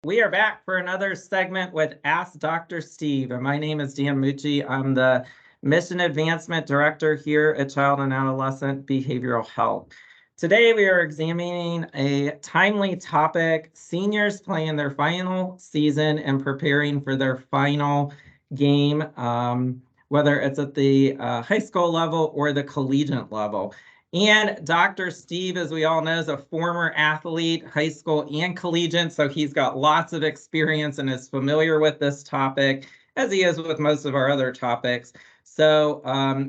We are back for another segment with Ask Dr. Steve, and my name is Dan Mucci. I'm the Mission Advancement Director here at Child and Adolescent Behavioral Health. Today, we are examining a timely topic, seniors playing their final season and preparing for their final game, whether it's at the high school level or the collegiate level. And Dr. Steve, as we all know, is a former athlete, high school and collegiate, so he's got lots of experience and is familiar with this topic, as he is with most of our other topics. So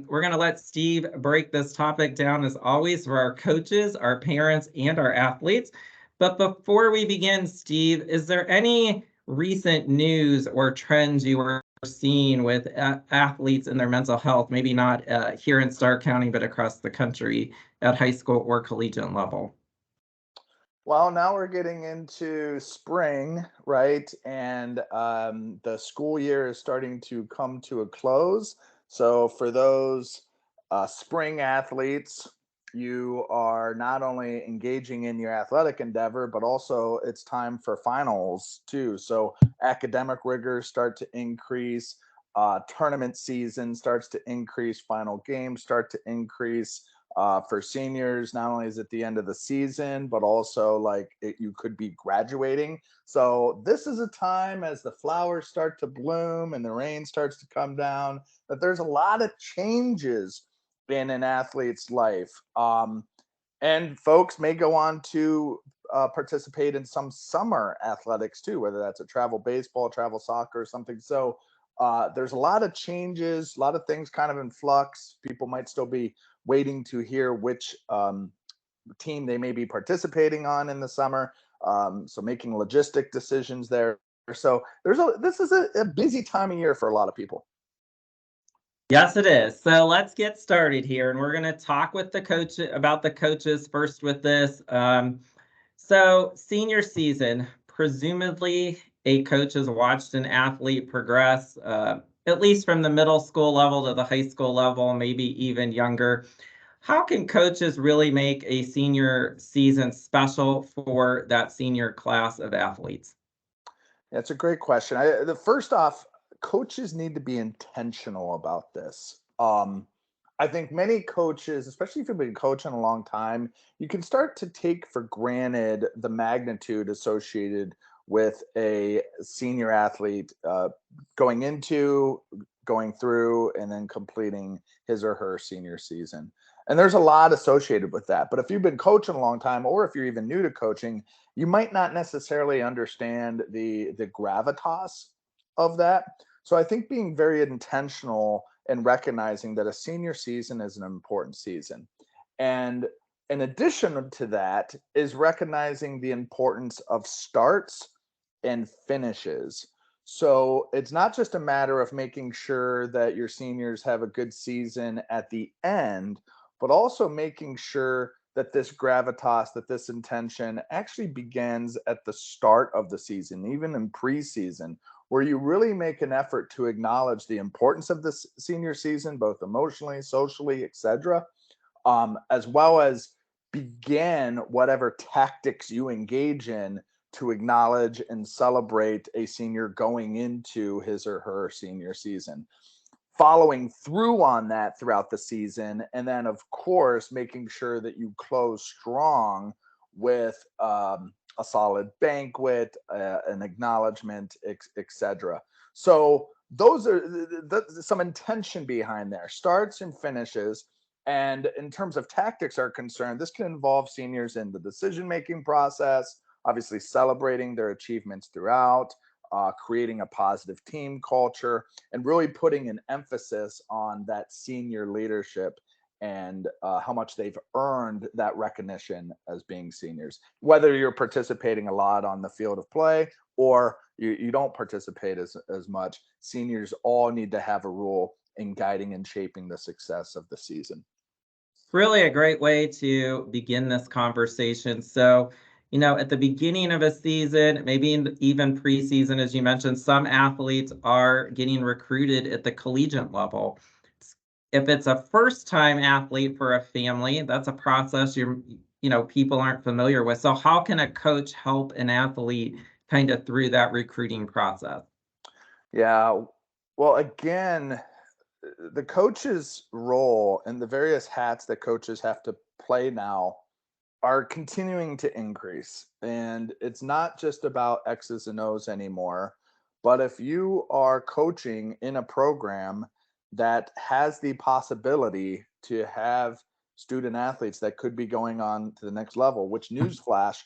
we're going to let Steve break this topic down, as always, for our coaches, our parents, and our athletes. But before we begin, Steve, is there any recent news or trends you were seeing with athletes and their mental health, maybe not here in Stark County, but across the country at high school or collegiate level? Well, now we're getting into spring, right? And the school year is starting to come to a close. So for those spring athletes, you are not only engaging in your athletic endeavor, but also it's time for finals too. So academic rigors start to increase, tournament season starts to increase, final games start to increase. For seniors, not only is it the end of the season, but also you could be graduating. So this is a time as the flowers start to bloom and the rain starts to come down, that there's a lot of changes in an athlete's life. And folks may go on to participate in some summer athletics too, whether that's a travel baseball, travel soccer, or something. So there's a lot of changes, a lot of things kind of in flux. People might still be waiting to hear which team they may be participating on in the summer. So making logistic decisions there. So this is a busy time of year for a lot of people. Yes, it is. So let's get started here, and we're going to talk with the coach about the coaches first with this. So senior season, presumably a coach has watched an athlete progress, at least from the middle school level to the high school level, maybe even younger. How can coaches really make a senior season special for that senior class of athletes? That's a great question. The first off, coaches need to be intentional about this. I think many coaches, especially if you've been coaching a long time, you can start to take for granted the magnitude associated with a senior athlete going into, going through, and then completing his or her senior season. And there's a lot associated with that. But if you've been coaching a long time, or if you're even new to coaching, you might not necessarily understand the gravitas of that. So I think being very intentional and recognizing that a senior season is an important season. And in addition to that is recognizing the importance of starts and finishes. So it's not just a matter of making sure that your seniors have a good season at the end, but also making sure that this gravitas, that this intention actually begins at the start of the season, even in preseason, where you really make an effort to acknowledge the importance of this senior season, both emotionally, socially, etc., as well as begin whatever tactics you engage in to acknowledge and celebrate a senior going into his or her senior season, following through on that throughout the season, and then of course making sure that you close strong with a solid banquet, an acknowledgement, etc. So those are some intention behind there, starts and finishes. And in terms of tactics are concerned, this can involve seniors in the decision making process, obviously celebrating their achievements throughout, creating a positive team culture, and really putting an emphasis on that senior leadership and how much they've earned that recognition as being seniors. Whether you're participating a lot on the field of play or you don't participate as much, seniors all need to have a role in guiding and shaping the success of the season. Really a great way to begin this conversation. So, at the beginning of a season, maybe even preseason, as you mentioned, some athletes are getting recruited at the collegiate level. If it's a first-time athlete for a family, that's a process people aren't familiar with. So how can a coach help an athlete kind of through that recruiting process? Yeah. Well, again, the coach's role and the various hats that coaches have to play now are continuing to increase. And it's not just about X's and O's anymore. But if you are coaching in a program that has the possibility to have student athletes that could be going on to the next level, which newsflash,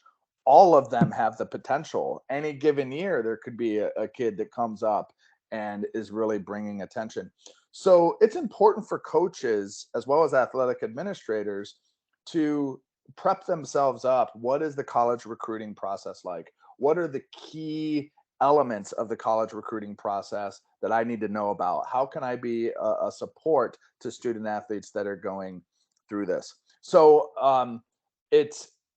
all of them have the potential. Any given year, there could be a kid that comes up and is really bringing attention. So it's important for coaches as well as athletic administrators to prep themselves up. What is the college recruiting process like? What are the key elements of the college recruiting process that I need to know about? How can I be a support to student athletes that are going through this? So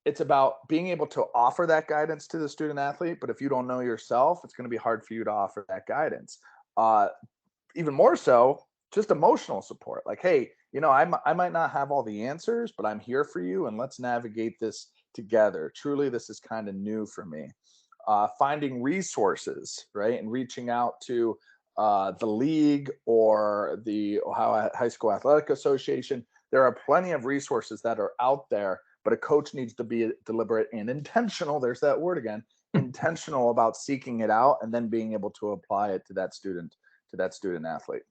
it's about being able to offer that guidance to the student athlete. But if you don't know yourself, it's going to be hard for you to offer that guidance. Uh, Even more so, just emotional support. Like, hey, I might not have all the answers, but I'm here for you, and let's navigate this together. Truly, this is kind of new for me. Finding resources, right, and reaching out to the league or the Ohio High School Athletic Association. There are plenty of resources that are out there, but a coach needs to be deliberate and intentional. There's that word again, intentional about seeking it out and then being able to apply it to that student athlete.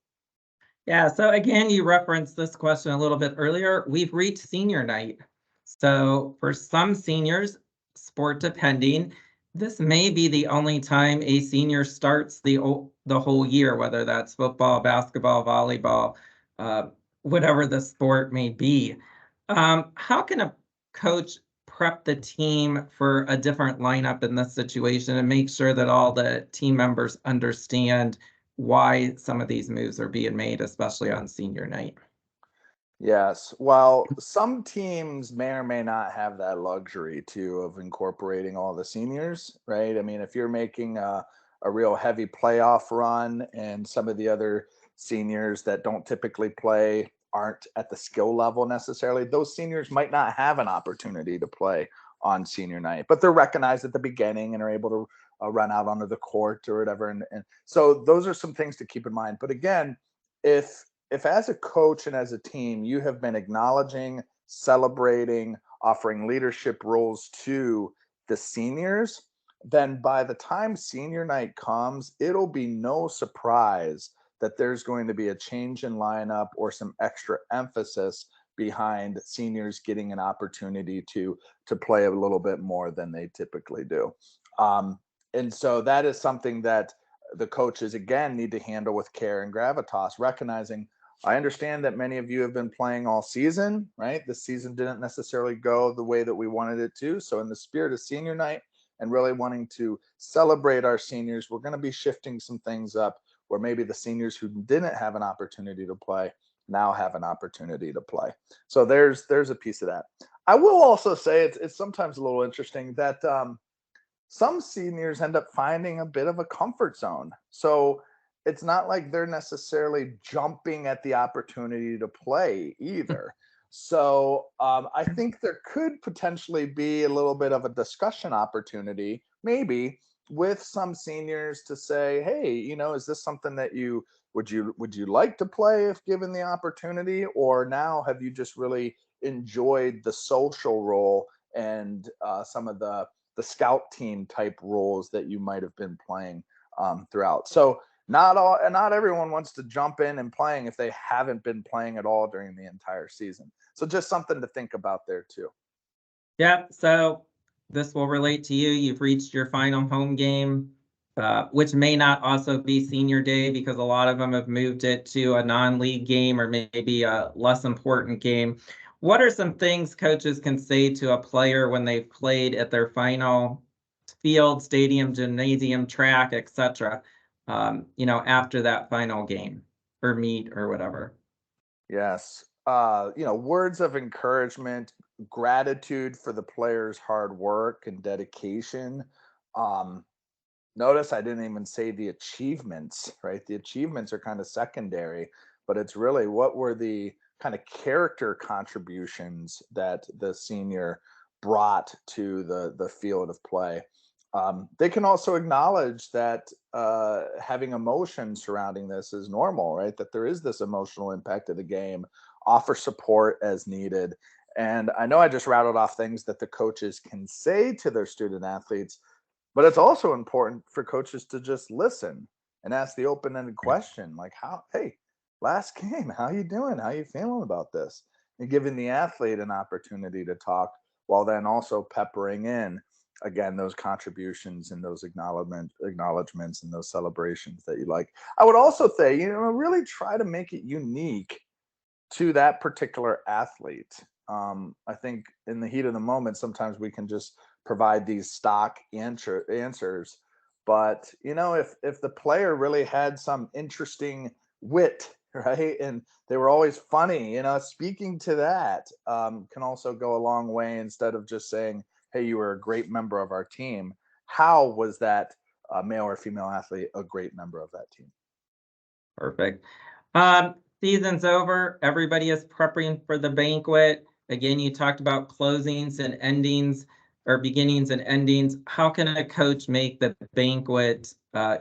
Yeah, so again, you referenced this question a little bit earlier. We've reached senior night. So for some seniors, sport depending, this may be the only time a senior starts the whole year, whether that's football, basketball, volleyball, uh, whatever the sport may be. How can a coach prep the team for a different lineup in this situation and make sure that all the team members understand why some of these moves are being made, especially on senior night? Yes. Well, some teams may or may not have that luxury too of incorporating all the seniors, right? I mean, if you're making a real heavy playoff run and some of the other seniors that don't typically play aren't at the skill level necessarily, those seniors might not have an opportunity to play on senior night, but they're recognized at the beginning and are able to run out onto the court or whatever. And so those are some things to keep in mind. But again, if as a coach and as a team you have been acknowledging, celebrating, offering leadership roles to the seniors, then by the time senior night comes, it'll be no surprise that there's going to be a change in lineup or some extra emphasis behind seniors getting an opportunity to play a little bit more than they typically do. Um, and so that is something that the coaches again need to handle with care and gravitas, recognizing I understand that many of you have been playing all season, right? The season didn't necessarily go the way that we wanted it to. So, in the spirit of senior night and really wanting to celebrate our seniors, we're going to be shifting some things up where maybe the seniors who didn't have an opportunity to play now have an opportunity to play. So there's a piece of that. I will also say it's sometimes a little interesting that some seniors end up finding a bit of a comfort zone. So it's not like they're necessarily jumping at the opportunity to play either. So I think there could potentially be a little bit of a discussion opportunity, maybe with some seniors to say, hey, is this something that you like to play if given the opportunity, or now have you just really enjoyed the social role and some of the scout team type roles that you might have been playing throughout. So not everyone wants to jump in and playing if they haven't been playing at all during the entire season. So just something to think about there too. Yeah, so this will relate to you. You've reached your final home game, which may not also be senior day because a lot of them have moved it to a non-league game or maybe a less important game. What are some things coaches can say to a player when they've played at their final field, stadium, gymnasium, track, etc., after that final game or meet or whatever? Yes. Words of encouragement, gratitude for the players' hard work and dedication. Um, Notice I didn't even say the achievements, right? The achievements are kind of secondary, but it's really what were the kind of character contributions that the senior brought to the field of play. They can also acknowledge that having emotion surrounding this is normal, right? That there is this emotional impact of the game, offer support as needed. And I know I just rattled off things that the coaches can say to their student athletes, but it's also important for coaches to just listen and ask the open-ended question like, how, hey, last game, how you doing? How you feeling about this? And giving the athlete an opportunity to talk while then also peppering in again those contributions and those acknowledgments and those celebrations that you like. I would also say, really try to make it unique to that particular athlete. I think in the heat of the moment, sometimes we can just provide these stock answers. But if the player really had some interesting wit, right, and they were always funny, speaking to that can also go a long way instead of just saying, "Hey, you were a great member of our team." How was that male or female athlete a great member of that team? Perfect. Season's over. Everybody is prepping for the banquet. Again, you talked about closings and endings or beginnings and endings. How can a coach make the banquet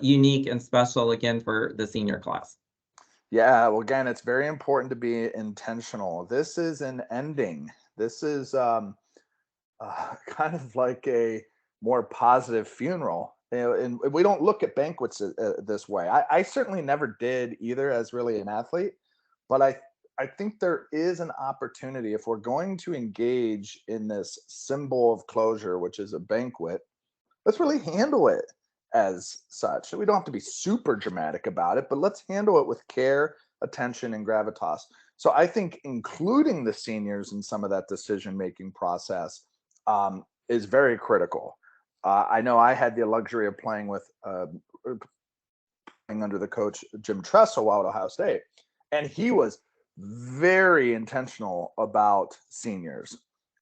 unique and special again for the senior class? Yeah, well, again, it's very important to be intentional. This is an ending. This is kind of like a more positive funeral. And we don't look at banquets this way. I certainly never did either as really an athlete, but I think there is an opportunity if we're going to engage in this symbol of closure, which is a banquet. Let's really handle it as such. We don't have to be super dramatic about it, but let's handle it with care, attention, and gravitas. So I think including the seniors in some of that decision making process is very critical. I know I had the luxury of playing under the coach Jim Tressel out at Ohio State, and he was very intentional about seniors.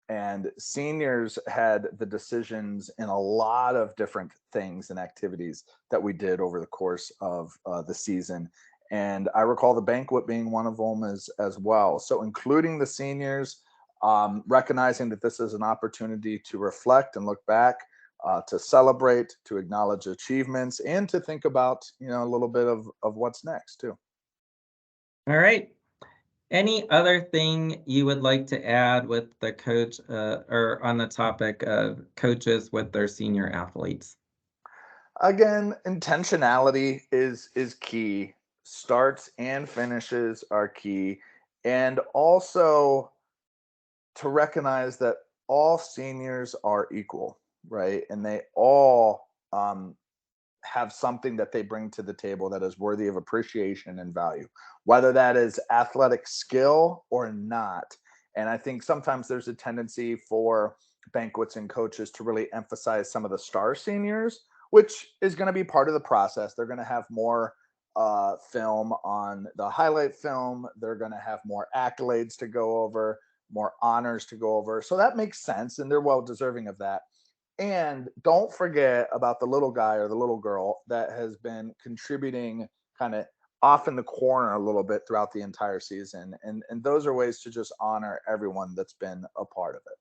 And seniors had the decisions in a lot of different things and activities that we did over the course of the season. And I recall the banquet being one of them as well. So including the seniors, recognizing that this is an opportunity to reflect and look back, to celebrate, to acknowledge achievements, and to think about a little bit of what's next too. All right. Any other thing you would like to add with the coach or on the topic of coaches with their senior athletes? Again, intentionality is key. Starts and finishes are key, and also to recognize that all seniors are equal, right? And they all have something that they bring to the table that is worthy of appreciation and value, whether that is athletic skill or not. And I think sometimes there's a tendency for banquets and coaches to really emphasize some of the star seniors, which is going to be part of the process. They're going to have more film on the highlight film, they're going to have more accolades to go over, more honors to go over. So that makes sense, and they're well deserving of that. And don't forget about the little guy or the little girl that has been contributing kind of off in the corner a little bit throughout the entire season. And those are ways to just honor everyone that's been a part of it.